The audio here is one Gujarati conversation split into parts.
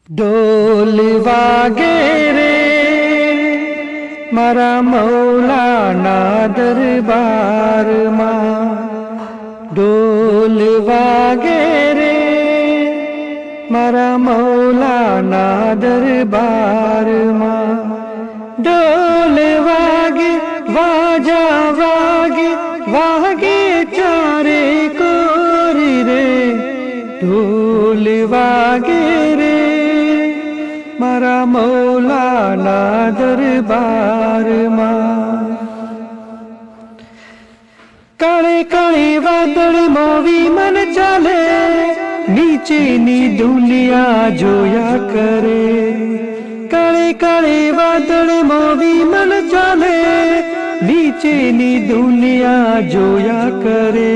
ઢોલ વાગે રે મારા મૌલાના દરબારમાં, ઢોલ વાગે રે મારા મૌલાના દરબારમાં, ઢોલ વાગે વાજા વાગે વાગે ચારે કોરી રે, ઢોલ વાગે રે મારા મૌલાના દરબારમાં. કાળે કાળે વાદળમાં વિમાન ચાલે, નીચેની દુનિયા જોયા કરે. કાળે કાળે વાદળમાં વિમાન ચાલે, નીચેની દુનિયા જોયા કરે.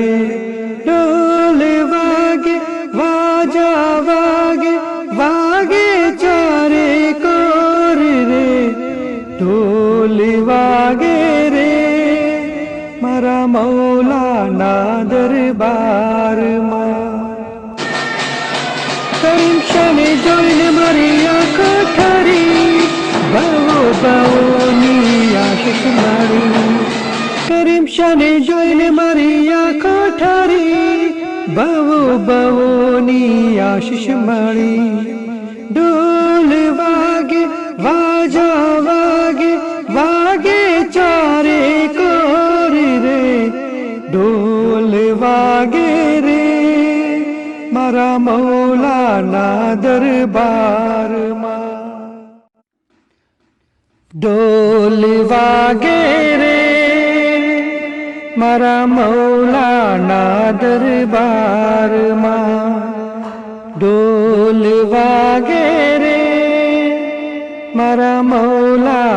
ઢોલ વાગે વાજા વાગે વાગે ચારે કોર રે, ઢોલ વાગે રે મારા મૌલાના દરબારમાં. કરીમ શાને જોઈને મારી આંખો ઠરી, ભાવો ભાવોની આશિષ મારી. કરીમ શાને જોઈને મારી આંખો ઠરી, ભાવો ભાવોની આશિષ મારી. ઢોલ વાગે વાજા વાગે વાગે ચારે કોર રે, ઢોલ વાગે રે મારા મૌલાના દરબારમાં. ઢોલ વાગે રે મારા મૌલાના દરબારમાં, ઢોલ વાગે રે મારા મૌલા